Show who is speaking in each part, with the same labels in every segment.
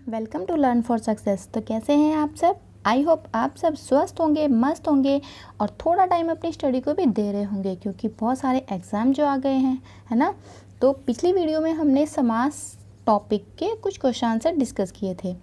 Speaker 1: Welcome to learn for success. तो कैसे हैं आप सब? आई होप आप सब स्वस्थ होंगे, मस्त होंगे और थोड़ा टाइम अपनी स्टडी को भी दे रहे होंगे, क्योंकि बहुत सारे एग्ज़ाम जो आ गए हैं, है ना। तो पिछली वीडियो में हमने समास टॉपिक के कुछ क्वेश्चन आंसर डिस्कस किए थे।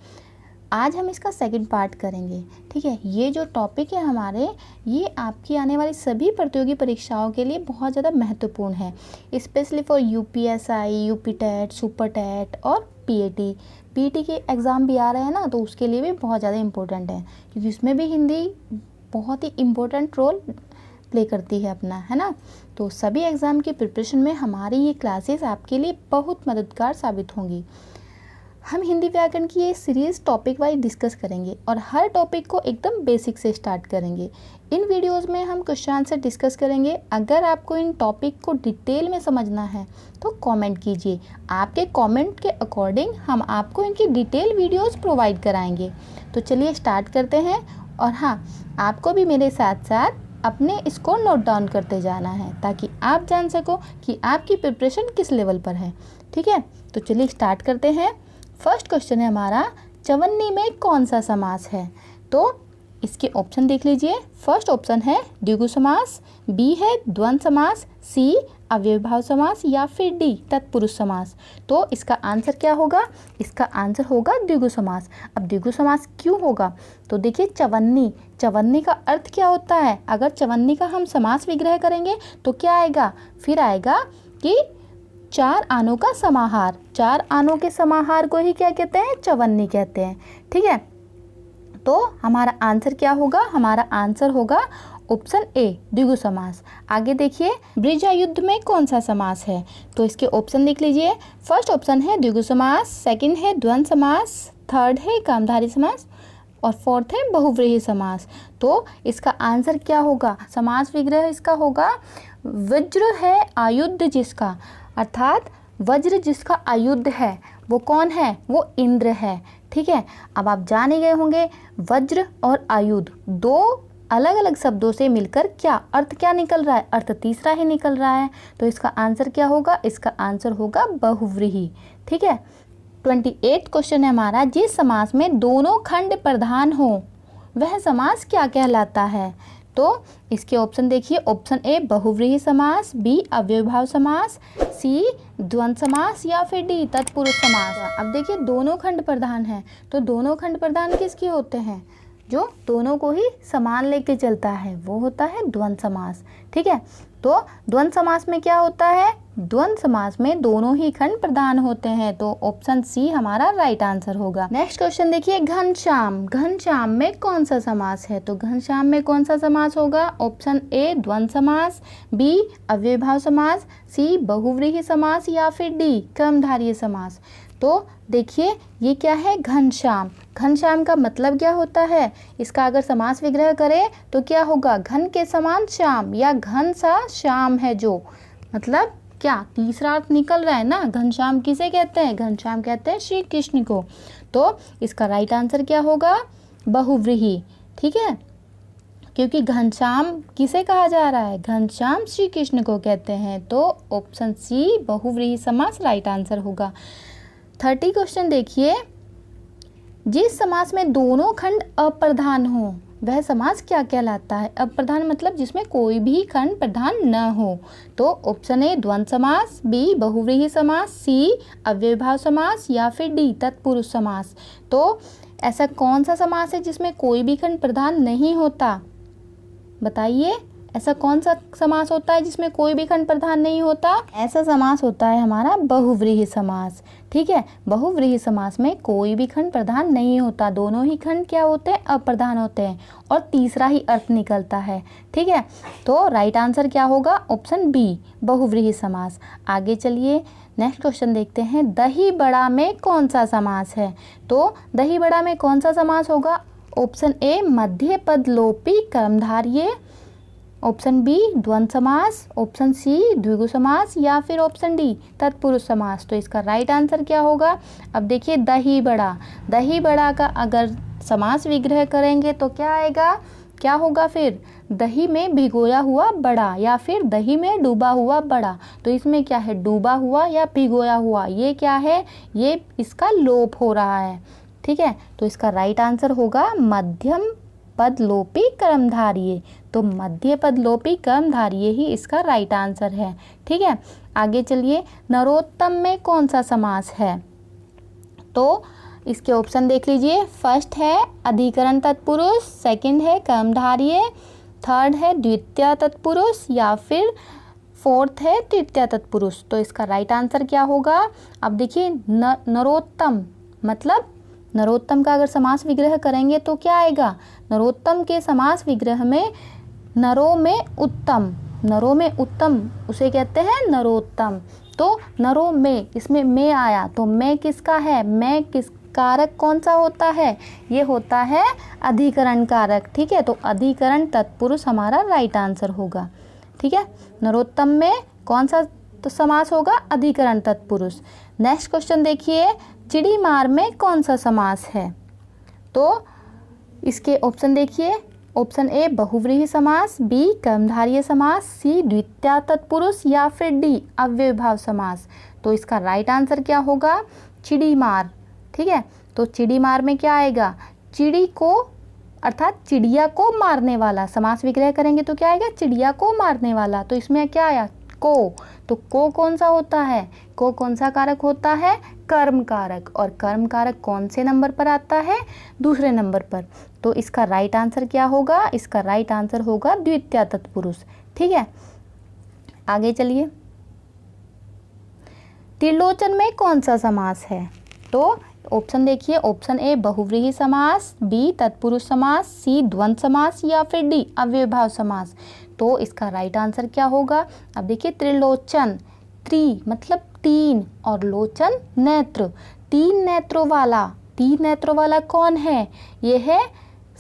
Speaker 1: आज हम इसका सेकंड पार्ट करेंगे। ठीक है, ये जो टॉपिक है हमारे, ये आपकी आने वाली सभी प्रतियोगी परीक्षाओं के लिए बहुत ज़्यादा महत्वपूर्ण है, specially for UPSI, UP TET, super TET और पीएटी के एग्ज़ाम भी आ रहे हैं ना, तो उसके लिए भी बहुत ज़्यादा इम्पोर्टेंट है, क्योंकि उसमें भी हिंदी बहुत ही इम्पोर्टेंट रोल प्ले करती है अपना, है ना। तो सभी एग्ज़ाम की प्रिपरेशन में हमारी ये क्लासेस आपके लिए बहुत मददगार साबित होंगी। हम हिंदी व्याकरण की ये सीरीज़ टॉपिक वाइज डिस्कस करेंगे और हर टॉपिक को एकदम बेसिक से स्टार्ट करेंगे। इन वीडियोस में हम क्वेश्चन आंसर डिस्कस करेंगे। अगर आपको इन टॉपिक को डिटेल में समझना है तो कमेंट कीजिए, आपके कमेंट के अकॉर्डिंग हम आपको इनकी डिटेल वीडियोस प्रोवाइड कराएंगे। तो चलिए स्टार्ट करते हैं। और हाँ, आपको भी मेरे साथ साथ अपने इसको नोट डाउन करते जाना है, ताकि आप जान सको कि आपकी प्रिपरेशन किस लेवल पर है। ठीक है, तो चलिए स्टार्ट करते हैं। फर्स्ट क्वेश्चन है हमारा, चवन्नी में कौन सा समास है? तो इसके ऑप्शन देख लीजिए। फर्स्ट ऑप्शन है द्विगु समास, बी है द्वंद्व समास, सी अव्ययीभाव समास या फिर डी तत्पुरुष समास। तो इसका आंसर क्या होगा? इसका आंसर होगा द्विगु समास। अब द्विगु समास क्यों होगा? तो देखिए, चवन्नी का अर्थ क्या होता है? अगर चवन्नी का हम समास विग्रह करेंगे तो क्या आएगा? फिर आएगा कि चार आनों का समाहार। चार आनों के समाहार को ही क्या कहते हैं? चवन्नी कहते हैं। ठीक है, तो हमारा आंसर क्या होगा? हमारा आंसर होगा ऑप्शन ए द्विगु समास। आगे देखिए, बृहदायुध में कौन सा समास है? तो इसके ऑप्शन लिख लीजिए। फर्स्ट ऑप्शन है द्विगु समास, सेकंड है द्वंद्व समास, थर्ड है कामधारी समास और फोर्थ है बहुव्रीहि समास। तो इसका आंसर क्या होगा? समास विग्रह इसका होगा वज्र है आयुध जिसका, अर्थात वज्र जिसका आयुध है वो कौन है? वो इंद्र है। ठीक है, अब आप जान ही गए होंगे वज्र और आयुध दो अलग अलग शब्दों से मिलकर क्या अर्थ क्या निकल रहा है? अर्थ तीसरा ही निकल रहा है। तो इसका आंसर क्या होगा? इसका आंसर होगा बहुव्रीहि। ठीक है, 28 क्वेश्चन है हमारा, जिस समास में दोनों खंड प्रधान हो वह समास क्या कहलाता है? तो इसके ऑप्शन देखिए। ऑप्शन ए बहुव्रीहि समास, बी अव्ययीभाव समास, सी द्वंद्व समास या फिर डी तत्पुरुष समास। अब देखिए, दोनों खंड प्रधान हैं, तो दोनों खंड प्रधान किसके होते हैं? जो दोनों को ही समान लेके चलता है वो होता है द्वंद्व समास। ठीक है, तो द्वंद्व समास में क्या होता है? द्वंद्व समास में दोनों ही खंड प्रधान होते हैं, तो ऑप्शन सी हमारा राइट आंसर होगा। नेक्स्ट क्वेश्चन देखिए, घनश्याम में कौन सा समास है? तो घनश्याम में कौन सा समास होगा? ऑप्शन ए द्वंद्व समास, बी अव्ययीभाव समास, सी बहुव्रीहि समास या फिर डी कर्मधारय समास। तो देखिए, ये क्या है? घनश्याम का मतलब क्या होता है? इसका अगर समास विग्रह करें तो क्या होगा? घन के समान श्याम या घन सा श्याम है जो, मतलब क्या तीसरा अर्थ निकल रहा है ना। घनश्याम किसे कहते हैं? घनश्याम कहते हैं श्री कृष्ण को। तो इसका राइट आंसर क्या होगा? बहुव्रीहि। ठीक है, क्योंकि घनश्याम किसे कहा जा रहा है? घनश्याम श्री कृष्ण को कहते हैं। तो ऑप्शन सी बहुव्रीहि समास राइट आंसर होगा। 30 क्वेश्चन देखिए, जिस समास में दोनों खंड अप्रधान हो वह समास क्या कहलाता है? अप्रधान मतलब जिसमें कोई भी खंड प्रधान न हो। तो ऑप्शन ए द्वंद्व समास, बी बहुव्रीहि समास, सी अव्ययीभाव समास या फिर डी तत्पुरुष समास। तो ऐसा कौन सा समास है जिसमें कोई भी खंड प्रधान नहीं होता? बताइए, ऐसा कौन सा समास होता है जिसमें कोई भी खंड प्रधान नहीं होता? ऐसा समास होता है हमारा बहुव्रीहि समास। ठीक है, बहुव्रीहि समास में कोई भी खंड प्रधान नहीं होता, दोनों ही खंड क्या होते हैं? अप्रधान होते हैं और तीसरा ही अर्थ निकलता है। ठीक है, तो राइट आंसर क्या होगा? ऑप्शन बी बहुव्रीहि समास। आगे चलिए, नेक्स्ट क्वेश्चन देखते हैं, दही बड़ा में कौन सा समास है? तो दही बड़ा में कौन सा समास होगा? ऑप्शन ए मध्य पद लोपी कर्मधारय, ऑप्शन बी द्वंद्व समास, ऑप्शन सी द्विगु समास या फिर ऑप्शन डी तत्पुरुष समास। तो इसका राइट आंसर क्या होगा? अब देखिए, दही बड़ा का अगर समास विग्रह करेंगे तो क्या आएगा? क्या होगा फिर? दही में भिगोया हुआ बड़ा या फिर दही में डूबा हुआ बड़ा। तो इसमें क्या है? डूबा हुआ या भिगोया हुआ, ये क्या है? ये इसका लोप हो रहा है। ठीक है, तो इसका राइट आंसर होगा मध्यम पद लोपी कर्मधारय। तो मध्य पद लोपी कर्मधारय ही इसका राइट आंसर है। ठीक है, आगे चलिए, नरोत्तम में कौन सा समास है? तो इसके ऑप्शन देख लीजिए। फर्स्ट है अधिकरण तत्पुरुष, सेकंड है कर्मधारय, थर्ड है द्वितीय तत्पुरुष या फिर फोर्थ है तृतीय तत्पुरुष। तो इसका राइट आंसर क्या होगा? अब देखिए, नरोत्तम मतलब नरोत्तम का अगर समास विग्रह करेंगे तो क्या आएगा? नरोत्तम के समास विग्रह में नरो में उत्तम, नरो में उत्तम उसे कहते हैं नरोत्तम। तो नरो में, इसमें में आया तो में किसका है? में किस कारक कौन सा होता है? ये होता है अधिकरण कारक। ठीक है, तो अधिकरण तत्पुरुष हमारा राइट आंसर होगा। ठीक है, नरोत्तम में कौन सा तो समास होगा? अधिकरण तत्पुरुष। नेक्स्ट क्वेश्चन देखिए, चिड़ीमार में कौन सा समास है? तो इसके ऑप्शन देखिए। ऑप्शन ए बहुव्रीहि समास, बी कर्मधारय समास, सी द्वितीय तत्पुरुष या फिर डी अव्ययीभाव समास। तो इसका राइट आंसर क्या होगा? चिड़ीमार। ठीक है, तो चिड़ीमार में क्या आएगा? चिड़ी को अर्थात चिड़िया को मारने वाला। समास विग्रह करेंगे तो क्या आएगा? चिड़िया को मारने वाला। तो इसमें क्या आया? को। तो को कौन सा होता है? को कौन सा कारक होता है? कर्म कारक। और कर्म कारक कौन से नंबर पर आता है? दूसरे नंबर पर। तो इसका राइट आंसर क्या होगा? इसका राइट आंसर होगा द्वितीय तत्पुरुष। ठीक है, आगे चलिए, त्रिलोचन में कौन सा समास है? तो ऑप्शन देखिए। ऑप्शन ए बहुव्रीहि समास, बी तत्पुरुष समास, सी द्वंद्व समास या फिर डी अव्ययीभाव समास। तो इसका राइट आंसर क्या होगा? अब देखिए, त्रिलोचन, त्रि मतलब तीन और लोचन नेत्र, तीन नेत्रों वाला। तीन नेत्रों वाला कौन है? ये है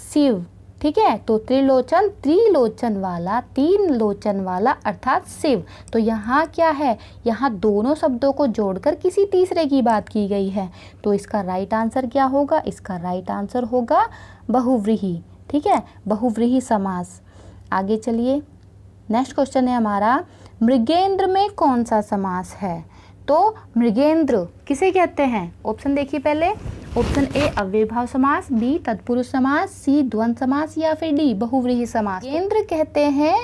Speaker 1: शिव। ठीक है, तो त्रिलोचन, त्रिलोचन वाला, तीन लोचन वाला अर्थात शिव। तो यहाँ क्या है? यहाँ दोनों शब्दों को जोड़कर किसी तीसरे की बात की गई है। तो इसका राइट आंसर क्या होगा? इसका राइट आंसर होगा बहुव्रीहि। ठीक है, बहुव्रीहि समास। आगे चलिए, नेक्स्ट क्वेश्चन है हमारा, मृगेंद्र में कौन सा समास है? तो मृगेंद्र किसे कहते हैं? ऑप्शन देखिए पहले। ऑप्शन ए अव्ययीभाव समास, बी तत्पुरुष समास, सी द्वंद्व समास या फिर डी बहुव्रीहि समास। मृगेंद्र कहते हैं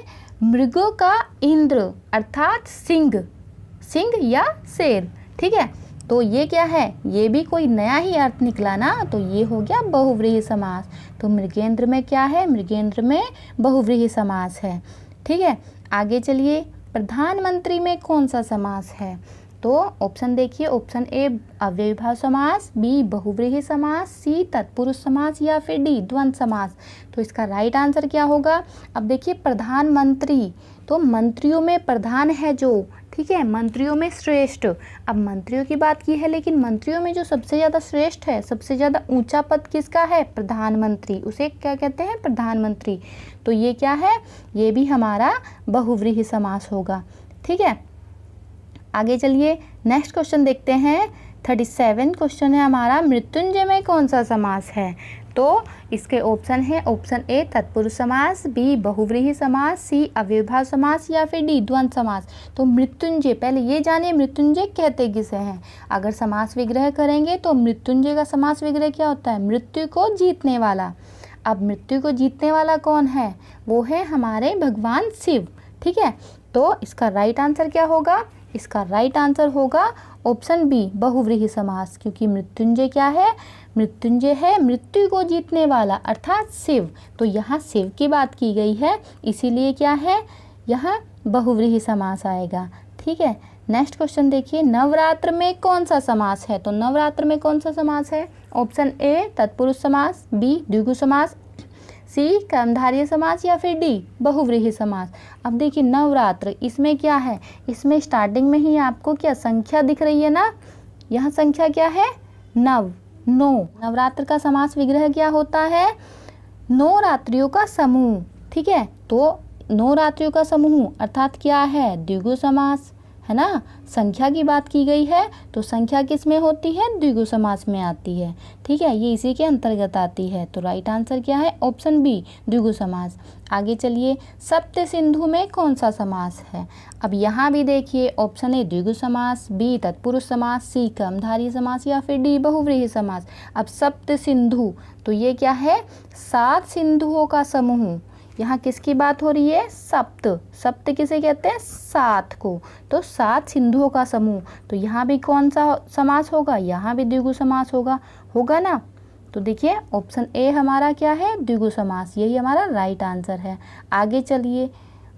Speaker 1: मृगों का इंद्र अर्थात सिंह, सिंह या शेर। ठीक है, तो ये क्या है? ये भी कोई नया ही अर्थ निकला ना, तो ये हो गया बहुव्रीहि समास। तो मृगेंद्र में क्या है? मृगेंद्र में बहुव्रीहि समास है। ठीक है, आगे चलिए, प्रधानमंत्री में कौन सा समास है? तो ऑप्शन देखिए। ऑप्शन ए अव्ययीभाव समास, बी बहुव्रीहि समास, सी तत्पुरुष समास या फिर डी द्वंद्व समास। तो इसका राइट आंसर क्या होगा? अब देखिए, प्रधानमंत्री तो मंत्रियों में प्रधान है जो, ठीक है, मंत्रियों में श्रेष्ठ। अब मंत्रियों की बात की है, लेकिन मंत्रियों में जो सबसे ज़्यादा श्रेष्ठ है, सबसे ज़्यादा ऊंचा पद किसका है? प्रधानमंत्री। उसे क्या कहते हैं? प्रधानमंत्री। तो ये क्या है? ये भी हमारा बहुव्रीहि समास होगा। ठीक है, आगे चलिए, नेक्स्ट क्वेश्चन देखते हैं। 37 क्वेश्चन है हमारा, मृत्युंजय में कौन सा समास है? तो इसके ऑप्शन है। ऑप्शन ए तत्पुरुष समास, बी बहुव्रीहि समास, सी अव्ययीभाव समास या फिर डी द्वंद्व समास। तो मृत्युंजय, पहले ये जानिए मृत्युंजय कहते किसे हैं। अगर समास विग्रह करेंगे तो मृत्युंजय का समास विग्रह क्या होता है? मृत्यु को जीतने वाला। अब मृत्यु को जीतने वाला कौन है? वो है हमारे भगवान शिव। ठीक है, तो इसका राइट आंसर क्या होगा? इसका राइट आंसर होगा ऑप्शन बी बहुव्रीहि समास, क्योंकि मृत्युंजय क्या है? मृत्युंजय है मृत्यु को जीतने वाला अर्थात शिव। तो यहाँ शिव की बात की गई है, इसीलिए क्या है? यहाँ बहुव्रीहि समास आएगा। ठीक है, नेक्स्ट क्वेश्चन देखिए, नवरात्र में कौन सा समास है? तो नवरात्र में कौन सा समास है? ऑप्शन ए तत्पुरुष समास, बी द्विगु समास, सी कर्मधारय समास या फिर डी बहुव्रीहि समास। अब देखिए, नवरात्र, इसमें क्या है? इसमें स्टार्टिंग में ही आपको क्या संख्या दिख रही है ना? यहाँ संख्या क्या है? नव, नौ। नवरात्र का समास विग्रह क्या होता है? 9 रात्रियों का समूह। ठीक है, तो 9 रात्रियों का समूह अर्थात क्या है? द्विगु समास, है ना, संख्या की बात की गई है तो संख्या किस में होती है, द्विगु समास में आती है। ठीक है, ये इसी के अंतर्गत आती है। तो राइट आंसर क्या है, ऑप्शन बी, द्विगु समास। आगे चलिए, सप्त सिंधु में कौन सा समास है। अब यहाँ भी देखिए, ऑप्शन ए द्विगु समास, बी तत्पुरुष समास, सी कर्मधारय समास या फिर डी बहुव्रीहि समास। अब सप्त सिंधु, तो ये क्या है, 7 सिंधुओं का समूह। यहाँ किसकी बात हो रही है, सप्त। सप्त किसे कहते हैं, 7 को। तो 7 सिंधुओं का समूह, तो यहाँ भी कौन सा समास होगा, यहाँ भी द्विगु समास होगा ना। तो देखिए ऑप्शन ए हमारा क्या है, द्विगु समास, यही हमारा राइट आंसर है। आगे चलिए,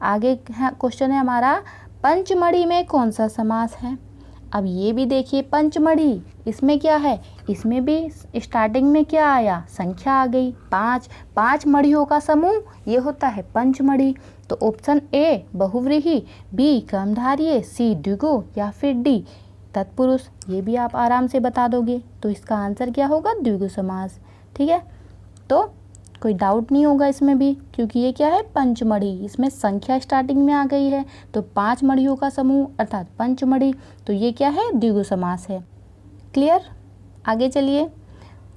Speaker 1: आगे क्वेश्चन है हमारा, पंचमढ़ी में कौन सा समास है। अब ये भी देखिए, पंचमढ़ी, इसमें क्या है, इसमें भी स्टार्टिंग में क्या आया, संख्या आ गई 5। 5 मढ़ियों का समूह ये होता है पंचमढ़ी। तो ऑप्शन ए बहुव्रीहि, बी कर्मधारय, सी द्विगु या फिर डी तत्पुरुष। ये भी आप आराम से बता दोगे। तो इसका आंसर क्या होगा, द्विगु समास। ठीक है, तो कोई डाउट नहीं होगा इसमें भी, क्योंकि ये क्या है, पंचमढ़ी, इसमें संख्या स्टार्टिंग में आ गई है। तो 5 मढ़ियों का समूह अर्थात पंचमढ़ी, तो ये क्या है, द्विगु समास है। क्लियर। आगे चलिए,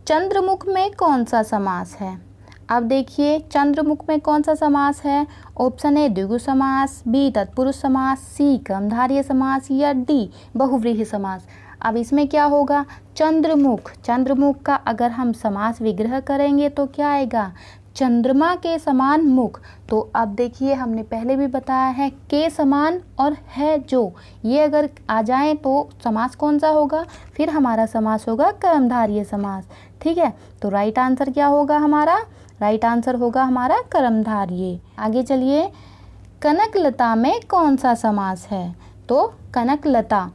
Speaker 1: चंद्रमुख में कौन सा समास है। अब देखिए, चंद्रमुख में कौन सा समास है, ऑप्शन ए द्विगु समास, बी तत्पुरुष समास, सी कर्मधारय समास या डी बहुव्रीहि समास। अब इसमें क्या होगा, चंद्रमुख, चंद्रमुख का अगर हम समास विग्रह करेंगे तो क्या आएगा, चंद्रमा के समान मुख। तो अब देखिए, हमने पहले भी बताया है, के समान और है जो, ये अगर आ जाए तो समास कौन सा होगा, फिर हमारा समास होगा कर्मधारय समास। ठीक है, तो राइट आंसर क्या होगा हमारा, राइट आंसर होगा हमारा कर्मधारय। आगे चलिए, कनकलता में कौन सा समास है। तो कनकलता,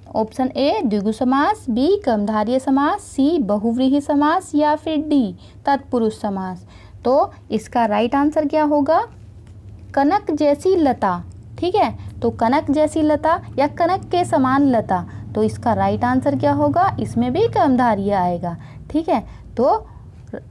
Speaker 1: ऑप्शन ए द्विगु समास, बी कर्मधारय समास, सी बहुव्रीहि समास या फिर डी तत्पुरुष समास। तो इसका राइट आंसर क्या होगा, कनक जैसी लता। ठीक है, तो कनक जैसी लता या कनक के समान लता, तो इसका राइट आंसर क्या होगा, इसमें भी कर्मधारय आएगा। ठीक है, तो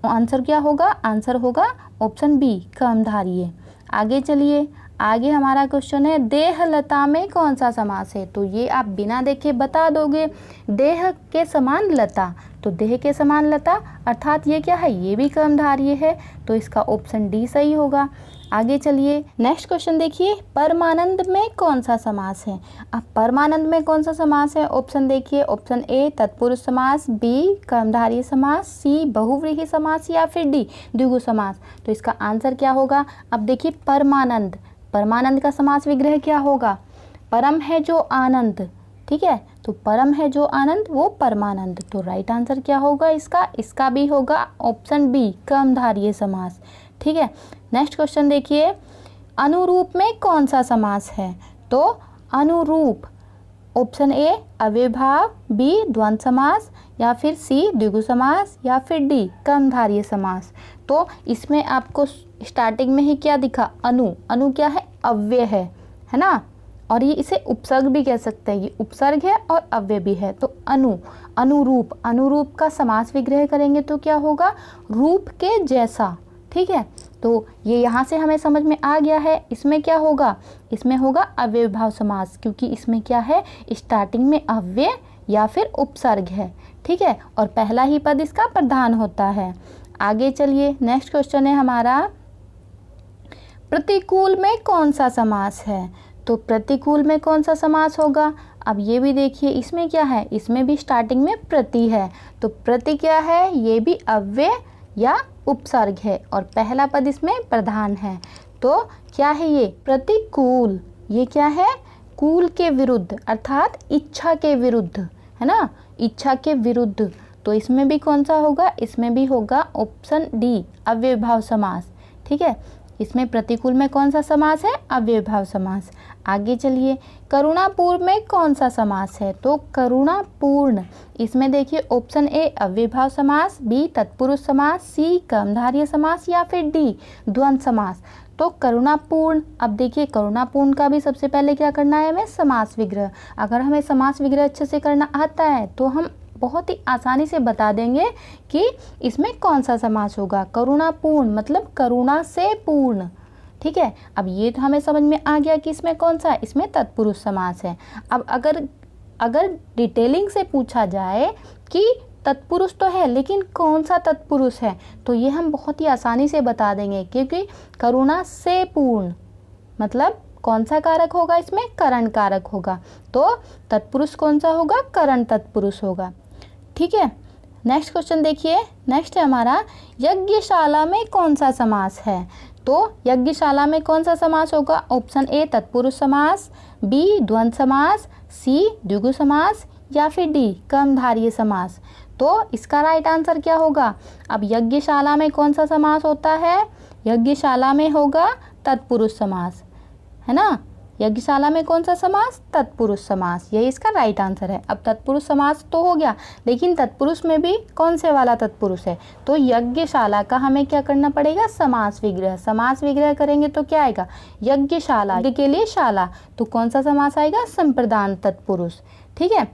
Speaker 1: आंसर क्या होगा, आंसर होगा ऑप्शन बी कर्मधारय। आगे चलिए, आगे हमारा क्वेश्चन है, देहलता में कौन सा समास है। तो ये आप बिना देखे बता दोगे, देह के समान लता, तो देह के समान लता अर्थात ये क्या है, ये भी कर्मधारय है। तो इसका ऑप्शन डी सही होगा। आगे चलिए, नेक्स्ट क्वेश्चन देखिए, परमानंद में कौन सा समास है। अब परमानंद में कौन सा समास है, ऑप्शन देखिए, ऑप्शन ए तत्पुरुष समास, बी कर्मधारय समास, सी बहुव्रीहि समास या फिर डी द्विगु समास। तो इसका आंसर क्या होगा, अब देखिए, परमानंद, परमानंद का समास विग्रह क्या होगा, परम है जो आनंद। ठीक है, तो परम है जो आनंद वो परमानंद। तो राइट आंसर क्या होगा इसका भी होगा ऑप्शन बी कर्मधारय समास। ठीक है, नेक्स्ट क्वेश्चन देखिए, अनुरूप में कौन सा समास है। तो अनुरूप, ऑप्शन ए अव्ययभाव, बी द्वंद्व समास या फिर सी द्विगु समास या फिर डी कर्मधारय समास। तो इसमें आपको स्टार्टिंग में ही क्या दिखा, अनु क्या है, अव्यय है ना, और ये इसे उपसर्ग भी कह सकते हैं, ये उपसर्ग है और अव्यय भी है। तो अनुरूप का समास विग्रह करेंगे तो क्या होगा, रूप के जैसा। ठीक है, तो ये यहाँ से हमें समझ में आ गया है। इसमें क्या होगा, इसमें होगा अव्ययभाव समास, क्योंकि इसमें क्या है, स्टार्टिंग में अव्यय या फिर उपसर्ग है। ठीक है, और पहला ही पद इसका प्रधान होता है। आगे चलिए, नेक्स्ट क्वेश्चन है हमारा, प्रतिकूल में कौन सा समास है। तो प्रतिकूल में कौन सा समास होगा, अब ये भी देखिए, इसमें क्या है, इसमें भी स्टार्टिंग में प्रति है। तो प्रति क्या है, ये भी अव्यय या उपसर्ग है और पहला पद इसमें प्रधान है। तो क्या है ये, प्रतिकूल, ये क्या है, कूल के विरुद्ध अर्थात इच्छा के विरुद्ध, है ना, इच्छा के विरुद्ध। तो इसमें भी कौन सा होगा, इसमें भी होगा ऑप्शन डी अव्ययभाव समास। ठीक है, इसमें प्रतिकूल में कौन सा समास है, अव्ययभाव समास। आगे चलिए, करुणापूर्ण में कौन सा समास है। तो करुणापूर्ण, इसमें देखिए ऑप्शन ए अव्ययभाव समास, बी तत्पुरुष समास, सी कर्मधारय समास या फिर डी द्वंद्व समास। तो करुणापूर्ण, अब देखिए करुणापूर्ण का भी सबसे पहले क्या करना है, हमें समास विग्रह। अगर हमें समास विग्रह अच्छे से करना आता है तो हम बहुत ही आसानी से बता देंगे कि इसमें कौन सा समास होगा। करुणापूर्ण मतलब करुणा से पूर्ण। ठीक है, अब ये तो हमें समझ में आ गया कि इसमें कौन सा है, इसमें तत्पुरुष समास है। अब अगर डिटेलिंग से पूछा जाए कि तत्पुरुष तो है लेकिन कौन सा तत्पुरुष है, तो ये हम बहुत ही आसानी से बता देंगे, क्योंकि करुणा से पूर्ण मतलब कौन सा कारक होगा, इसमें करण कारक होगा। तो तत्पुरुष कौन सा होगा, करण तत्पुरुष होगा। ठीक है, नेक्स्ट क्वेश्चन देखिए। नेक्स्ट है हमारा, यज्ञशाला में कौन सा समास है। तो यज्ञशाला में कौन सा समास होगा, ऑप्शन ए तत्पुरुष समास, बी द्वंद्व समास, सी द्विगु समास या फिर डी कर्मधारय समास। तो इसका राइट आंसर क्या होगा। अब यज्ञशाला में कौन सा समास होता है, यज्ञशाला में होगा तत्पुरुष समास, है ना। यज्ञशाला में कौन सा समास, तत्पुरुष समास, यही इसका राइट आंसर है। अब तत्पुरुष समास तो हो गया, लेकिन तत्पुरुष में भी कौन से वाला तत्पुरुष है, तो यज्ञशाला का हमें क्या करना पड़ेगा, समास विग्रह। समास विग्रह करेंगे तो क्या आएगा, यज्ञशाला, यज्ञ के लिए शाला, तो कौन सा समास आएगा, संप्रदान तत्पुरुष। ठीक है,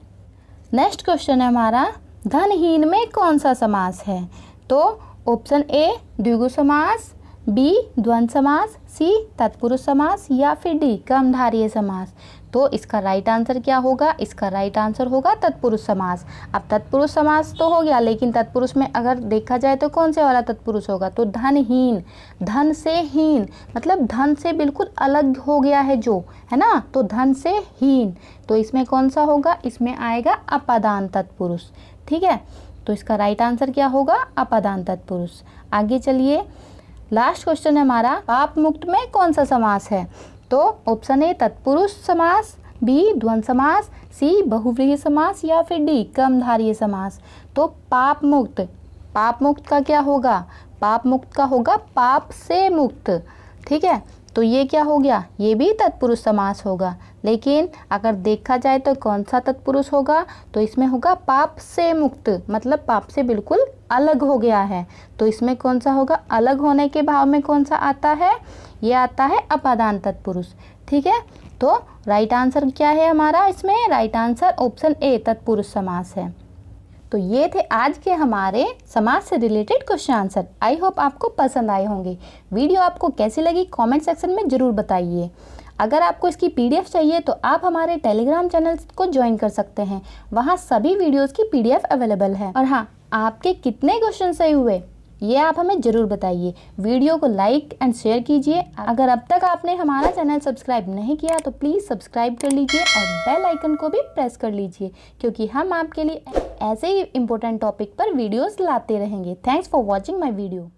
Speaker 1: नेक्स्ट क्वेश्चन है हमारा, धनहीन में कौन सा समास है। तो ऑप्शन ए द्विगु समास, बी द्वंद्व समास, सी तत्पुरुष समास या फिर डी कर्मधारय समास। तो इसका राइट आंसर क्या होगा, इसका राइट आंसर होगा तत्पुरुष समास। अब तत्पुरुष समास तो हो गया, लेकिन तत्पुरुष में अगर देखा जाए तो कौन से वाला तत्पुरुष होगा, तो धनहीन, धन से हीन मतलब धन से बिल्कुल अलग हो गया है जो, है ना, तो धन से हीन। तो इसमें कौन सा होगा, इसमें आएगा अपादान तत्पुरुष। ठीक है, तो इसका राइट आंसर क्या होगा, अपादान तत्पुरुष। आगे चलिए, लास्ट क्वेश्चन है हमारा, पाप मुक्त में कौन सा समास है। तो ऑप्शन ए तत्पुरुष समास, बी द्वंद्व समास, सी बहुव्रीहि समास या फिर डी कर्मधारय समास। तो पाप मुक्त का क्या होगा, पाप मुक्त का होगा पाप से मुक्त। ठीक है, तो ये क्या हो गया, ये भी तत्पुरुष समास होगा, लेकिन अगर देखा जाए तो कौन सा तत्पुरुष होगा, तो इसमें होगा पाप से मुक्त मतलब पाप से बिल्कुल अलग हो गया है। तो इसमें कौन सा होगा, अलग होने के भाव में कौन सा आता है, ये आता है अपादान तत्पुरुष। ठीक है, तो राइट आंसर क्या है हमारा, इसमें राइट आंसर ऑप्शन ए तत्पुरुष समास है। तो ये थे आज के हमारे समास से related question answer. I hope आपको पसंद आए होंगे। वीडियो आपको कैसी लगी कमेंट सेक्शन में ज़रूर बताइए। अगर आपको इसकी पीडीएफ चाहिए तो आप हमारे टेलीग्राम चैनल को ज्वाइन कर सकते हैं, वहाँ सभी वीडियोस की पीडीएफ अवेलेबल है। और हाँ, आपके कितने क्वेश्चन सही हुए ये आप हमें ज़रूर बताइए। वीडियो को लाइक एंड शेयर कीजिए। अगर अब तक आपने हमारा चैनल सब्सक्राइब नहीं किया तो प्लीज़ सब्सक्राइब कर लीजिए और बेल आइकन को भी प्रेस कर लीजिए, क्योंकि हम आपके लिए ऐसे ही इम्पोर्टेंट टॉपिक पर वीडियोस लाते रहेंगे। Thanks for watching my video.